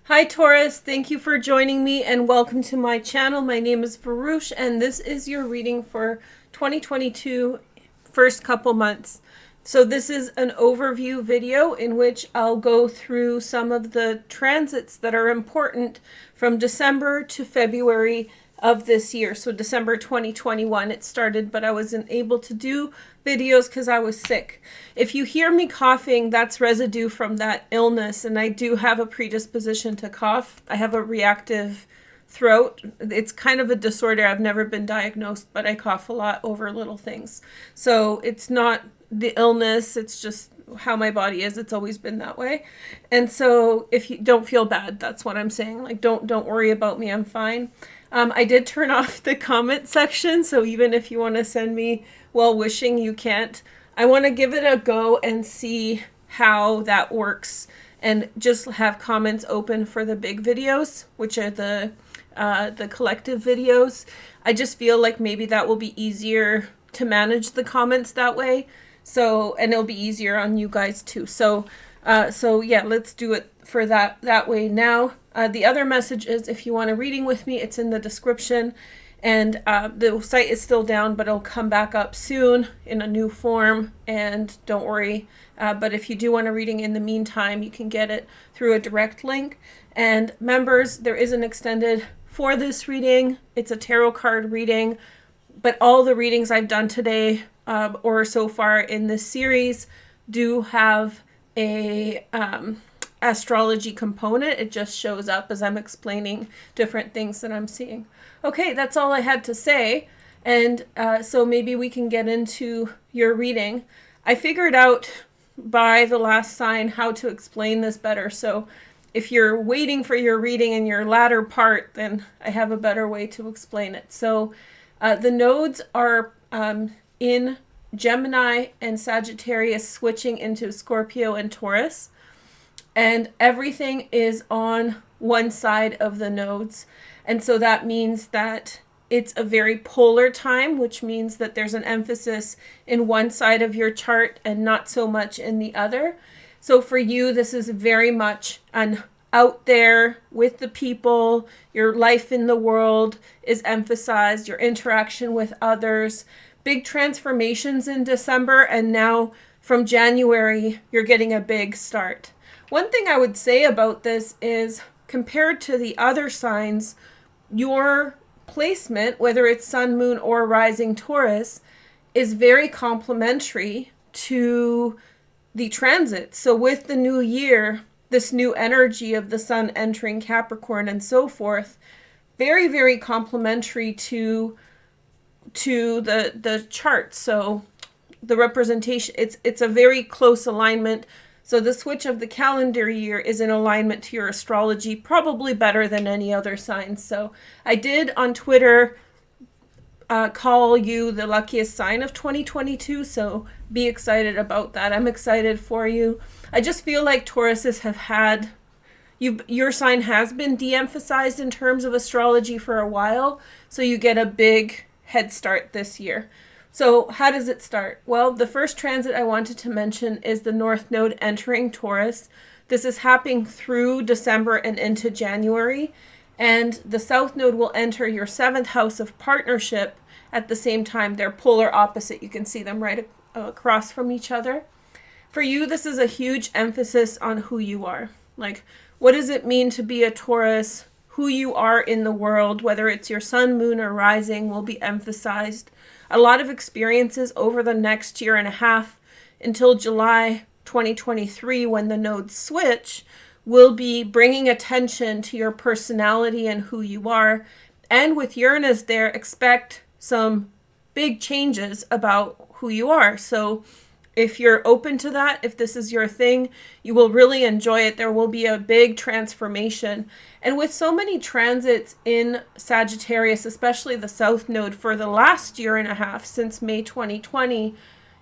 Hi Taurus, thank you for joining me and welcome to my channel. My name is Veroosh and this is your reading for 2022 first couple months. So this is an overview video in which I'll go through some of the transits that are important from December to February of this year. So December 2021 it started, but I wasn't able to do videos because I was sick. If you hear me coughing, that's residue from that illness, and I do have a predisposition to cough. I have a reactive throat. It's kind of a disorder. I've never been diagnosed, but I cough a lot over little things. So it's not the illness, it's just how my body is. It's always been that way. And so if you don't feel bad, that's what I'm saying. Like, don't worry about me. I'm fine. I did turn off the comment section, so even if you want to send me well wishing, you can't. I want to give it a go and see how that works, and just have comments open for the big videos, which are the collective videos. I just feel like maybe that will be easier to manage the comments that way. So, and it'll be easier on you guys too. So yeah, let's do it for that way now. The other message is, if you want a reading with me, it's in the description, and the site is still down, but it'll come back up soon in a new form, and don't worry. But if you do want a reading in the meantime, you can get it through a direct link. And members, there is an extended for this reading. It's a tarot card reading, but all the readings I've done today or so far in this series do have a astrology component. It just shows up as I'm explaining different things that I'm seeing. Okay, that's all I had to say. And so maybe we can get into your reading. I figured out by the last sign how to explain this better. So if you're waiting for your reading in your latter part, then I have a better way to explain it. So the nodes are in Gemini and Sagittarius, switching into Scorpio and Taurus. And everything is on one side of the nodes. And so that means that it's a very polar time, which means that there's an emphasis in one side of your chart and not so much in the other. So for you, this is very much an out there with the people. Your life in the world is emphasized, your interaction with others. Big transformations in December, and now from January, you're getting a big start. One thing I would say about this is, compared to the other signs, your placement, whether it's Sun, Moon, or Rising Taurus, is very complementary to the transit. So with the new year, this new energy of the Sun entering Capricorn and so forth, very, very complementary to the chart. So the representation, it's a very close alignment. So the switch of the calendar year is in alignment to your astrology, probably better than any other sign. So I did on Twitter call you the luckiest sign of 2022. So be excited about that. I'm excited for you. I just feel like Tauruses have had, your sign has been de-emphasized in terms of astrology for a while. So you get a big head start this year. So how does it start? Well, the first transit I wanted to mention is the North Node entering Taurus. This is happening through December and into January. And the South Node will enter your 7th house of partnership at the same time. They're polar opposite. You can see them right across from each other. For you, this is a huge emphasis on who you are. Like, what does it mean to be a Taurus? Who you are in the world, whether it's your Sun, Moon, or Rising, will be emphasized. A lot of experiences over the next year and a half until July 2023, when the nodes switch, will be bringing attention to your personality and who you are. And with Uranus there, expect some big changes about who you are. So if you're open to that, if this is your thing, you will really enjoy it. There will be a big transformation. And with so many transits in Sagittarius, especially the South Node, for the last year and a half since May 2020,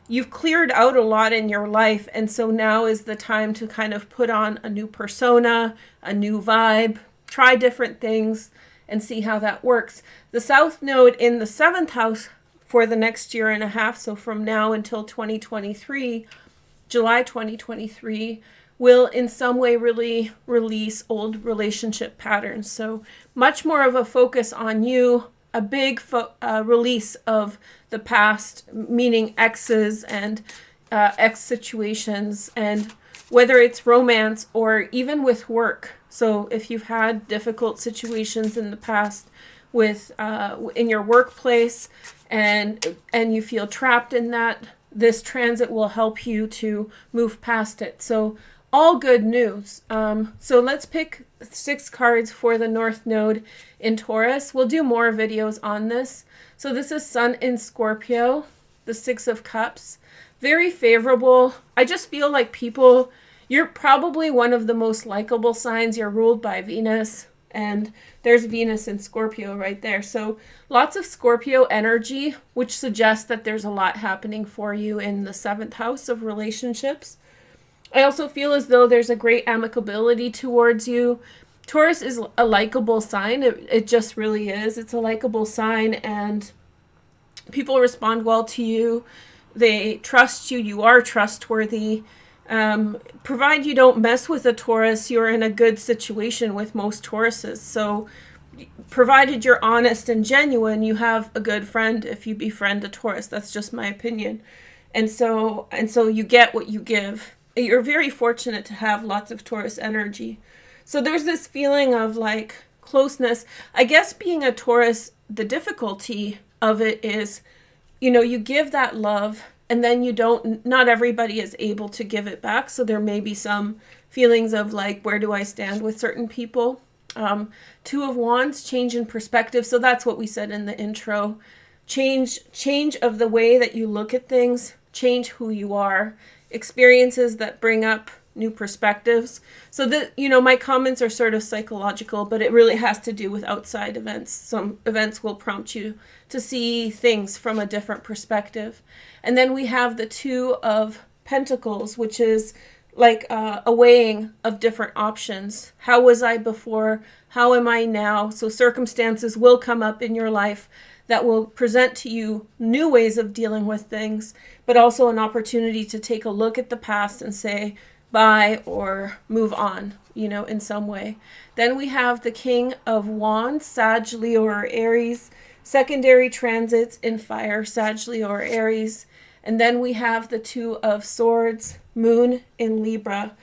you've cleared out a lot in your life. And so now is the time to kind of put on a new persona, a new vibe, try different things and see how that works. The South Node in the 7th house for the next year and a half, so from now until 2023, July 2023, will in some way really release old relationship patterns. So much more of a focus on you, a big release of the past, meaning exes and ex situations, and whether it's romance or even with work. So if you've had difficult situations in the past with in your workplace and you feel trapped in that, this transit will help you to move past it. So all good news. So let's pick 6 cards for the North Node in Taurus. We'll do more videos on this. So this is Sun in Scorpio, the 6 of Cups. Very favorable. I just feel like people, you're probably one of the most likable signs. You're ruled by Venus, and there's Venus in Scorpio right there. So lots of Scorpio energy, which suggests that there's a lot happening for you in the 7th house of relationships. I also feel as though there's a great amicability towards you. Taurus is a likable sign. It just really is. It's a likable sign, and people respond well to you. They trust you. You are trustworthy. Provide you don't mess with a Taurus, you're in a good situation with most Tauruses. So provided you're honest and genuine, you have a good friend if you befriend a Taurus. That's just my opinion. And so you get what you give. You're very fortunate to have lots of Taurus energy. So there's this feeling of like closeness. I guess being a Taurus, the difficulty of it is, you give that love, and then not everybody is able to give it back. So there may be some feelings of like, where do I stand with certain people? 2 of Wands, change in perspective. So that's what we said in the intro. Change of the way that you look at things, change who you are, experiences that bring up new perspectives. So that, my comments are sort of psychological, but it really has to do with outside events. Some events will prompt you to see things from a different perspective. And then we have the 2 of Pentacles, which is like a weighing of different options. How was I before? How am I now? So circumstances will come up in your life that will present to you new ways of dealing with things, but also an opportunity to take a look at the past and say bye or move on, in some way. Then we have the King of Wands, Sag, Leo, or Aries, secondary transits in fire, Sag, Leo, or Aries. And then we have the 2 of Swords, Moon in Libra.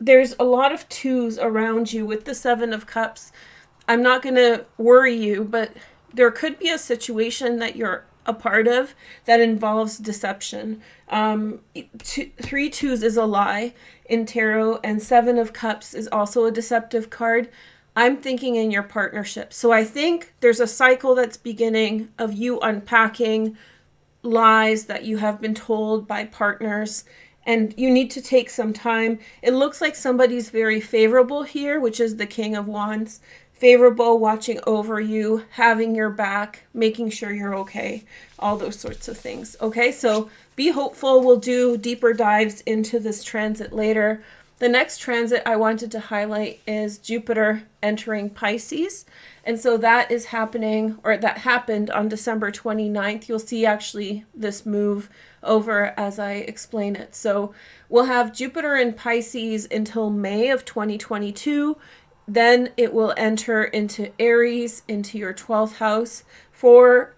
There's a lot of 2s around you with the 7 of Cups. I'm not going to worry you, but there could be a situation that you're a part of that involves deception. 3 2s is a lie in tarot, and 7 of Cups is also a deceptive card. I'm thinking in your partnership. So I think there's a cycle that's beginning of you unpacking lies that you have been told by partners, and you need to take some time. It looks like somebody's very favorable here, which is the King of Wands. Favorable, watching over you, having your back, making sure you're okay, all those sorts of things. Okay, so be hopeful. We'll do deeper dives into this transit later. The next transit I wanted to highlight is Jupiter entering Pisces. And so that is happening, or that happened on December 29th. You'll see actually this move over as I explain it. So we'll have Jupiter in Pisces until May of 2022. Then it will enter into Aries, into your 12th house for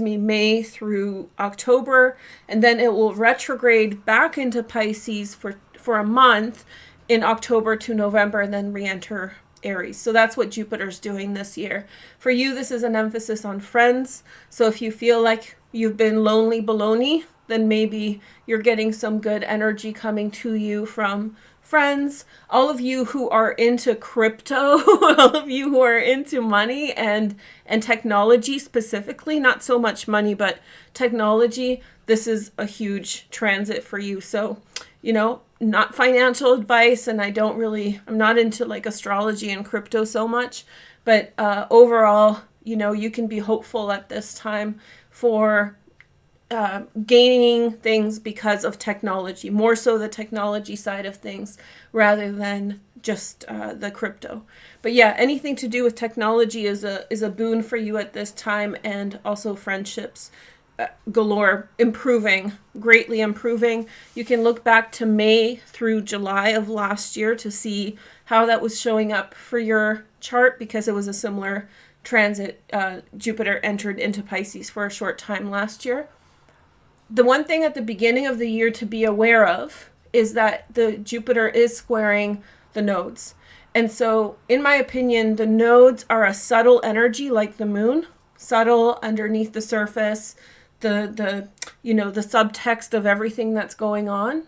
May through October. And then it will retrograde back into Pisces for a month in October to November, and then re-enter Aries. So that's what Jupiter's doing this year. For you, this is an emphasis on friends. So if you feel like you've been lonely baloney, then maybe you're getting some good energy coming to you from friends. All of you who are into crypto, all of you who are into money and technology specifically, not so much money, but technology, this is a huge transit for you. So, not financial advice, and I'm not into like astrology and crypto so much, but overall, you can be hopeful at this time for gaining things because of technology, more so the technology side of things rather than just the crypto. But yeah, anything to do with technology is a boon for you at this time, and also friendships. galore, improving, greatly improving. You can look back to May through July of last year to see how that was showing up for your chart, because it was a similar transit. Jupiter entered into Pisces for a short time last year. The one thing at the beginning of the year to be aware of is that the Jupiter is squaring the nodes. And so, in my opinion, the nodes are a subtle energy like the moon, subtle underneath the surface, the subtext of everything that's going on.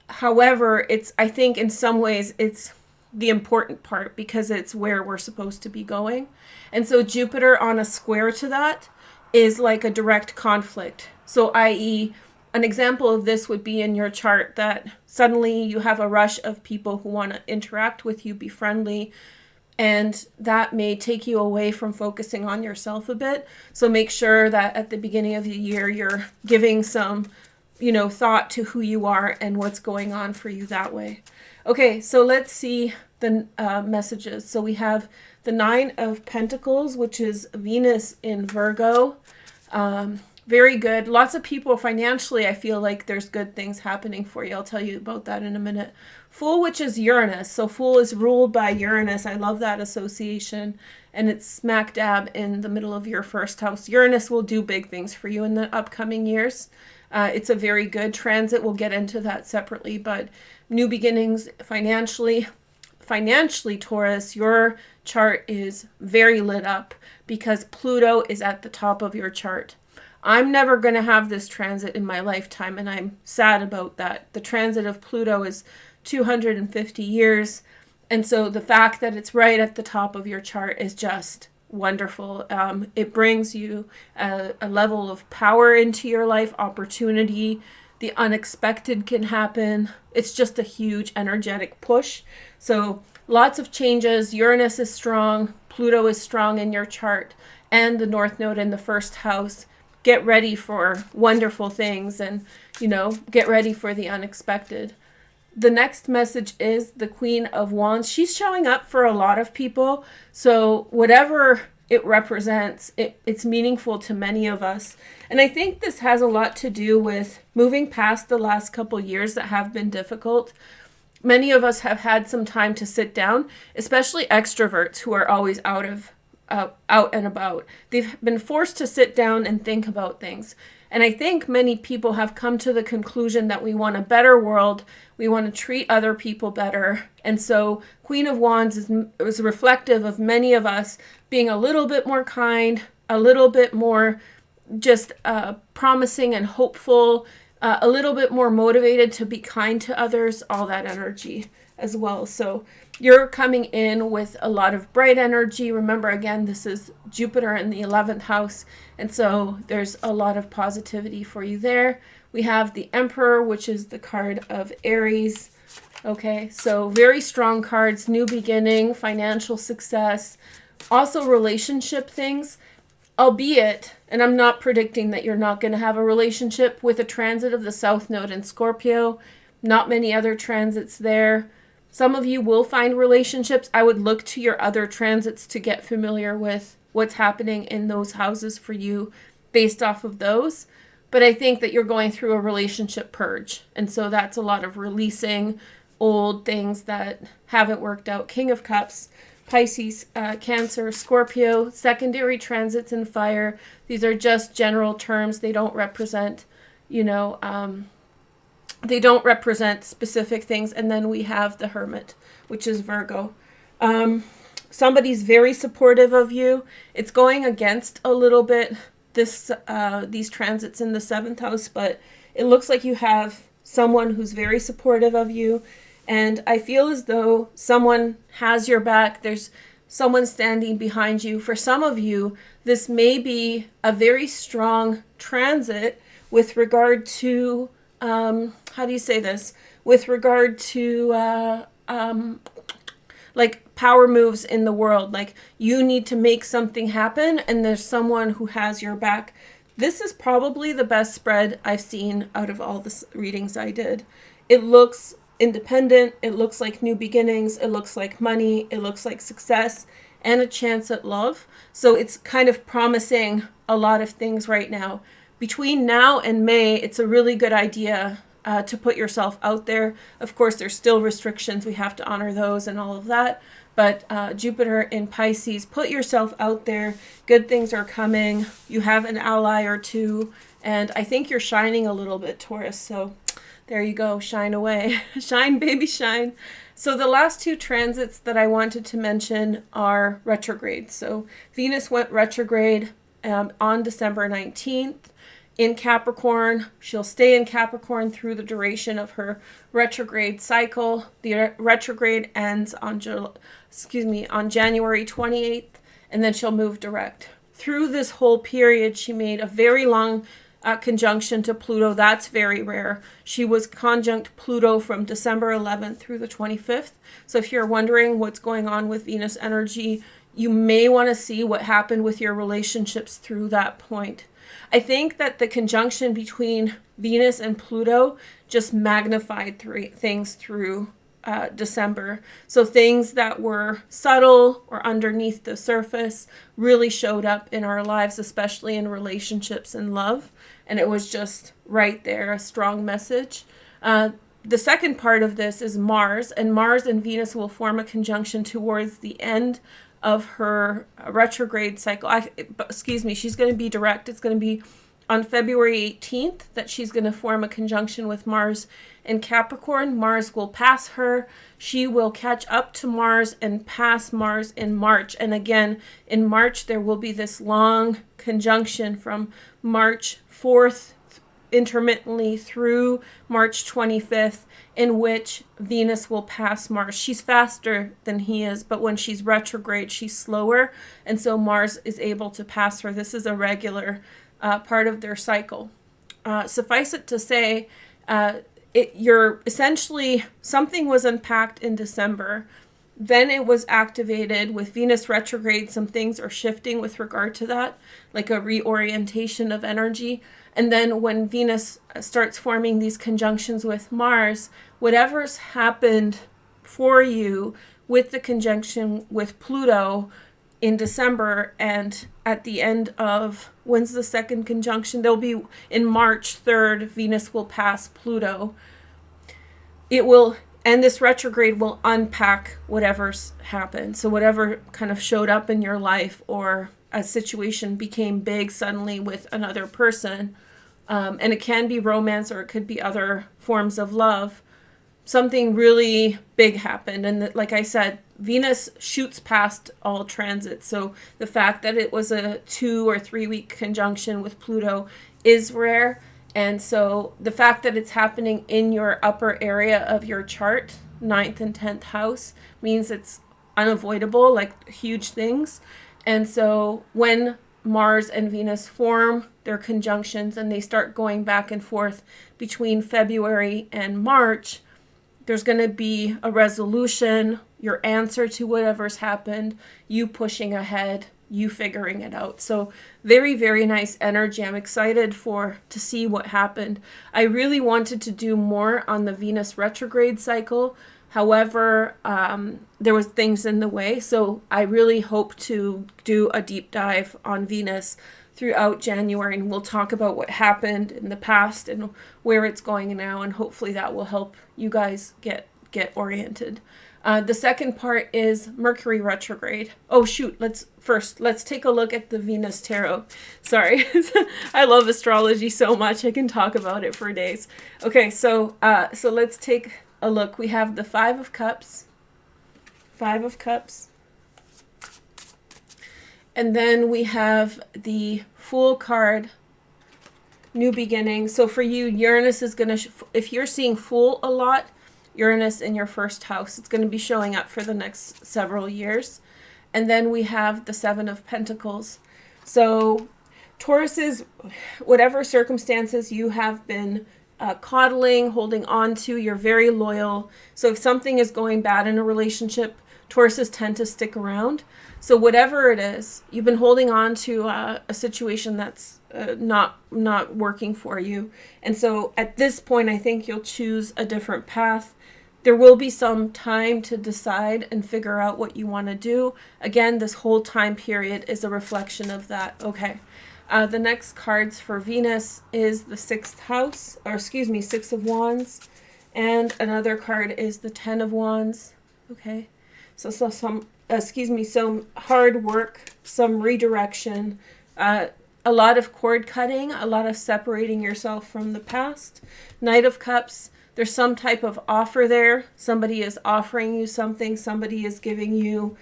However, I think in some ways it's the important part, because it's where we're supposed to be going. And so Jupiter on a square to that is like a direct conflict. So i.e., an example of this would be in your chart that suddenly you have a rush of people who want to interact with you, be friendly, and that may take you away from focusing on yourself a bit. So make sure that at the beginning of the year, you're giving some, thought to who you are and what's going on for you that way. Okay, so let's see the messages. So we have the Nine of Pentacles, which is Venus in Virgo. Very good. Lots of people financially, I feel like there's good things happening for you. I'll tell you about that in a minute. Fool, which is Uranus. So Fool is ruled by Uranus. I love that association. And it's smack dab in the middle of your first house. Uranus will do big things for you in the upcoming years. It's a very good transit. We'll get into that separately. But new beginnings financially. Financially, Taurus, your chart is very lit up because Pluto is at the top of your chart. I'm never going to have this transit in my lifetime, and I'm sad about that. The transit of Pluto is 250 years, and so the fact that it's right at the top of your chart is just wonderful. It brings you a level of power into your life, opportunity. The unexpected can happen. It's just a huge energetic push. So lots of changes. Uranus is strong. Pluto is strong in your chart, and the North Node in the first house. Get ready for wonderful things and, get ready for the unexpected. The next message is the Queen of Wands. She's showing up for a lot of people. So whatever it represents, it's meaningful to many of us. And I think this has a lot to do with moving past the last couple years that have been difficult. Many of us have had some time to sit down, especially extroverts who are always out and about. They've been forced to sit down and think about things. And I think many people have come to the conclusion that we want a better world. We want to treat other people better. And so Queen of Wands is reflective of many of us being a little bit more kind, a little bit more just promising and hopeful, a little bit more motivated to be kind to others, all that energy as well. So you're coming in with a lot of bright energy. Remember, again, this is Jupiter in the 11th house. And so there's a lot of positivity for you there. We have the Emperor, which is the card of Aries. Okay, so very strong cards, new beginning, financial success, also relationship things, albeit, and I'm not predicting that you're not going to have a relationship with a transit of the South Node in Scorpio. Not many other transits there. Some of you will find relationships. I would look to your other transits to get familiar with what's happening in those houses for you based off of those. But I think that you're going through a relationship purge. And so that's a lot of releasing old things that haven't worked out. King of Cups, Pisces, Cancer, Scorpio, secondary transits in fire. These are just general terms. They don't represent, they don't represent specific things. And then we have the Hermit, which is Virgo. Somebody's very supportive of you. It's going against a little bit these transits in the 7th house, but it looks like you have someone who's very supportive of you. And I feel as though someone has your back. There's someone standing behind you. For some of you, this may be a very strong transit with regard to how do you say this? With regard to like power moves in the world, like you need to make something happen and there's someone who has your back. This is probably the best spread I've seen out of all the readings I did. It looks independent. It looks like new beginnings. It looks like money. It looks like success and a chance at love. So it's kind of promising a lot of things right now. between now and May, it's a really good idea to put yourself out there. Of course, there's still restrictions. We have to honor those and all of that. But Jupiter in Pisces, put yourself out there. Good things are coming. You have an ally or two. And I think you're shining a little bit, Taurus. So there you go. Shine away. Shine, baby, shine. So the last two transits that I wanted to mention are retrograde. So Venus went retrograde on December 19th. In Capricorn. She'll stay in Capricorn through the duration of her retrograde cycle. The retrograde ends on January 28th, and then she'll move direct. Through this whole period, she made a very long conjunction to Pluto. That's very rare. She was conjunct Pluto from December 11th through the 25th. So if you're wondering what's going on with Venus energy, you may want to see what happened with your relationships through that point. I think that the conjunction between Venus and Pluto just magnified things through December. So things that were subtle or underneath the surface really showed up in our lives, especially in relationships and love. And it was just right there, a strong message. The second part of this is Mars, and Mars and Venus will form a conjunction towards the end of her retrograde cycle. She's going to be direct. It's going to be on February 18th that she's going to form a conjunction with Mars in Capricorn. Mars will pass her. She will catch up to Mars and pass Mars in March. And again, in March, there will be this long conjunction from March 4th intermittently through March 25th, in which Venus will pass Mars. She's faster than he is, but when she's retrograde, she's slower, and so Mars is able to pass her. This is a regular part of their cycle. Suffice it to say, you're essentially, something was unpacked in December. Then it was activated with Venus retrograde. Some things are shifting with regard to that, like a reorientation of energy. And then when Venus starts forming these conjunctions with Mars, whatever's happened for you with the conjunction with Pluto in December, and at the end of, when's the second conjunction? There'll be in March 3rd, Venus will pass Pluto. It will, and this retrograde will unpack whatever's happened. So whatever kind of showed up in your life, or a situation became big suddenly with another person, and it can be romance or it could be other forms of love. Something really big happened, and like I said, Venus shoots past all transits. So the fact that it was a 2 or 3 week conjunction with Pluto is rare, and so the fact that it's happening in your upper area of your chart, 9th and 10th house, means it's unavoidable, like huge things. And so when Mars and Venus form their conjunctions and they start going back and forth between February and March, there's going to be a resolution, your answer to whatever's happened, you pushing ahead, you figuring it out. So very, very nice energy. I'm excited to see what happened. I really wanted to do more on the Venus retrograde cycle. However, there was things in the way. So I really hope to do a deep dive on Venus throughout January, and we'll talk about what happened in the past and where it's going now, and hopefully that will help you guys get oriented. The second part is Mercury retrograde. Oh shoot, let's take a look at the Venus tarot. Sorry. I love astrology so much, I can talk about it for days. Okay, so let's take a look. We have the Five of Cups, and then we have the Fool card, New Beginning. So for you, Uranus is going to, if you're seeing Fool a lot, Uranus in your first house, it's going to be showing up for the next several years. And then we have the Seven of Pentacles. So Tauruses, whatever circumstances you have been coddling, holding on to, you're very loyal. So if something is going bad in a relationship, Tauruses tend to stick around. So whatever it is, you've been holding on to a situation that's not working for you. And so at this point, I think you'll choose a different path. There will be some time to decide and figure out what you want to do. Again, this whole time period is a reflection of that. Okay. The next cards for Venus is the 6th house, or excuse me, 6 of Wands. And another card is the 10 of Wands. Okay. So some, some hard work, some redirection, a lot of cord cutting, a lot of separating yourself from the past. Knight of Cups, there's some type of offer there. Somebody is offering you something. Somebody is giving you,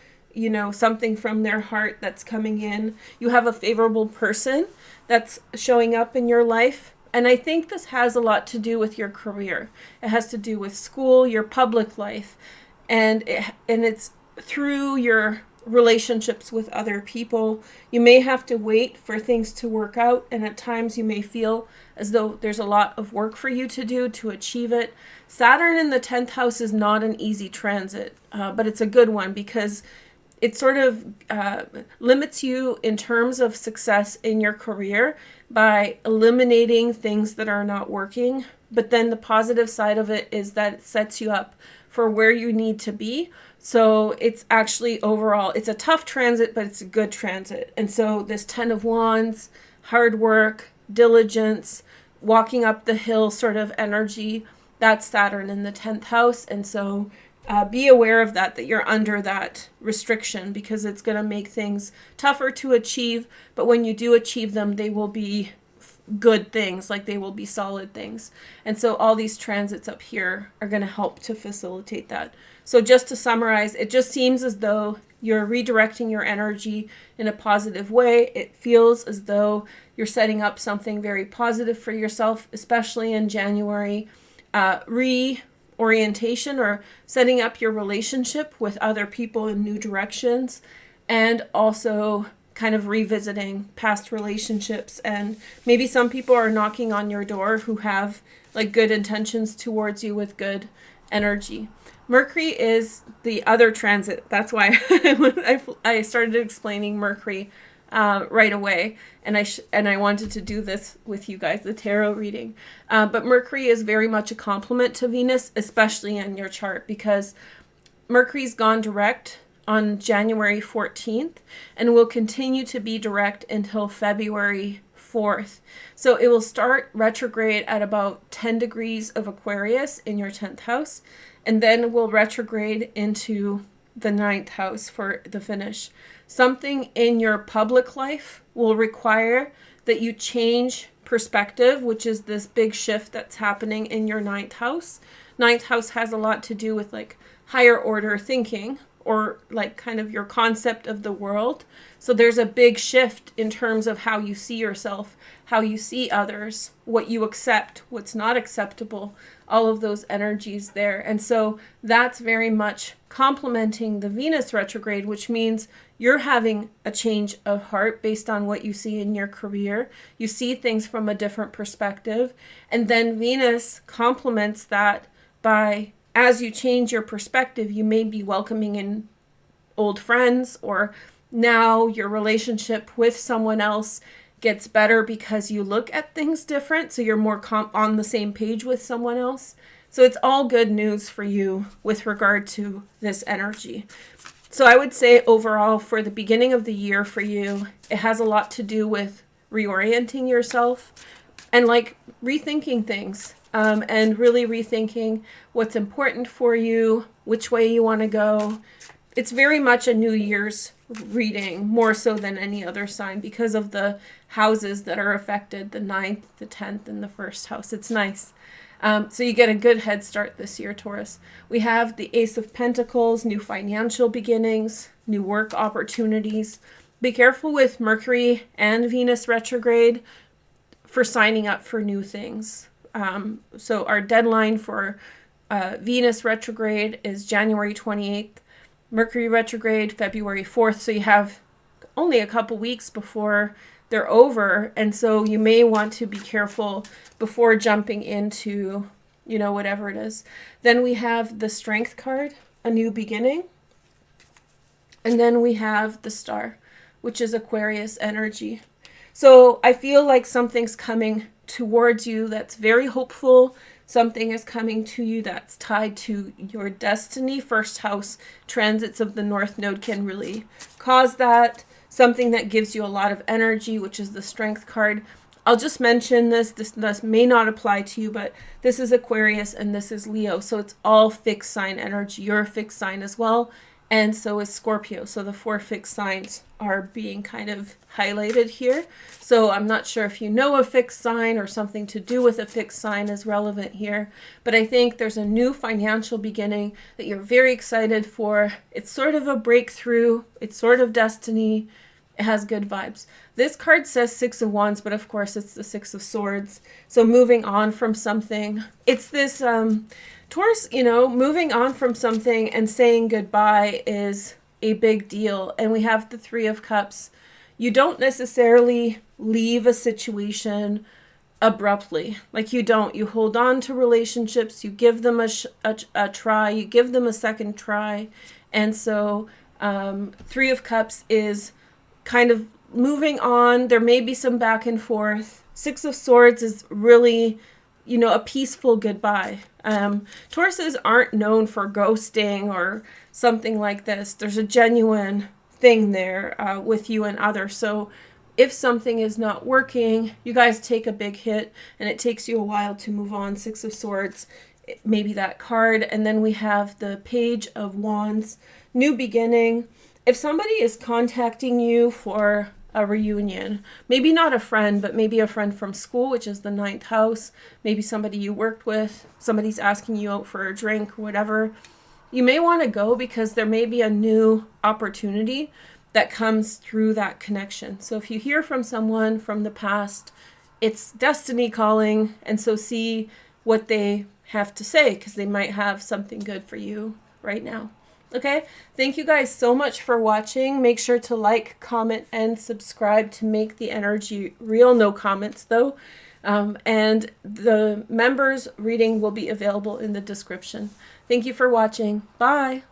something from their heart that's coming in. You have a favorable person that's showing up in your life. And I think this has a lot to do with your career. It has to do with school, your public life, and it's through your relationships with other people. You may have to wait for things to work out, and at times you may feel as though there's a lot of work for you to do to achieve it. Saturn in the 10th house is not an easy transit, but it's a good one because it sort of limits you in terms of success in your career by eliminating things that are not working. But then the positive side of it is that it sets you up for where you need to be. So it's actually overall, it's a tough transit, but it's a good transit. And so this 10 of Wands, hard work, diligence, walking up the hill sort of energy, that's Saturn in the 10th house. And so be aware of that you're under that restriction, because it's going to make things tougher to achieve. But when you do achieve them, they will be good things, like they will be solid things. And so all these transits up here are going to help to facilitate that. So just to summarize, it just seems as though you're redirecting your energy in a positive way. It feels as though you're setting up something very positive for yourself, especially in January. Reorientation, or setting up your relationship with other people in new directions, and also kind of revisiting past relationships. And maybe some people are knocking on your door who have like good intentions towards you with good energy. Mercury is the other transit. That's why I started explaining Mercury right away, and I wanted to do this with you guys, the tarot reading. But Mercury is very much a complement to Venus, especially in your chart, because Mercury's gone direct on January 14th and will continue to be direct until February 4th. So it will start retrograde at about 10 degrees of Aquarius in your 10th house, and then will retrograde into the 9th house for the finish. Something in your public life will require that you change perspective, which is this big shift that's happening in your 9th house. 9th house has a lot to do with like higher order thinking, or like kind of your concept of the world. So there's a big shift in terms of how you see yourself, how you see others, what you accept, what's not acceptable, all of those energies there. And so that's very much complementing the Venus retrograde, which means you're having a change of heart based on what you see in your career. You see things from a different perspective. And then Venus complements that by, as you change your perspective, you may be welcoming in old friends, or now your relationship with someone else gets better because you look at things different. So you're more on the same page with someone else. So it's all good news for you with regard to this energy. So I would say overall for the beginning of the year for you, it has a lot to do with reorienting yourself and like rethinking things, and really rethinking what's important for you, which way you want to go. It's very much a New Year's reading, more so than any other sign, because of the houses that are affected, the 9th, the 10th, and the 1st house. It's nice. So you get a good head start this year, Taurus. We have the Ace of Pentacles, new financial beginnings, new work opportunities. Be careful with Mercury and Venus retrograde for signing up for new things. So our deadline for Venus retrograde is January 28th. Mercury retrograde, February 4th. So you have only a couple weeks before they're over. And so you may want to be careful before jumping into, whatever it is. Then we have the Strength card, a new beginning. And then we have the Star, which is Aquarius energy. So I feel like something's coming towards you that's very hopeful. Something is coming to you that's tied to your destiny. First house transits of the North Node can really cause that. something that gives you a lot of energy, which is the Strength card. I'll just mention this may not apply to you, but this is Aquarius and this is Leo. So it's all fixed sign energy. You're a fixed sign as well. And so is Scorpio. So the 4 fixed signs are being kind of highlighted here. So I'm not sure if you know a fixed sign or something to do with a fixed sign is relevant here. But I think there's a new financial beginning that you're very excited for. It's sort of a breakthrough. It's sort of destiny. It has good vibes. This card says 6 of Wands, but of course it's the 6 of Swords. So moving on from something. It's this Taurus, you know, moving on from something and saying goodbye is a big deal. And we have the 3 of Cups. You don't necessarily leave a situation abruptly. Like you don't. You hold on to relationships. You give them a try. You give them a second try. And so 3 of Cups is kind of moving on. There may be some back and forth. 6 of Swords is really, you know, a peaceful goodbye. Tauruses aren't known for ghosting or something like this. There's a genuine thing there with you and others. So if something is not working, you guys take a big hit and it takes you a while to move on. 6 of Swords, maybe that card. And then we have the Page of Wands, new beginning. If somebody is contacting you for a reunion, maybe not a friend, but maybe a friend from school, which is the 9th house, maybe somebody you worked with, somebody's asking you out for a drink or whatever, you may want to go because there may be a new opportunity that comes through that connection. So if you hear from someone from the past, it's destiny calling, and so see what they have to say because they might have something good for you right now. Okay, thank you guys so much for watching. Make sure to like, comment, and subscribe to make the energy real. No comments though. And the members reading will be available in the description. Thank you for watching. Bye.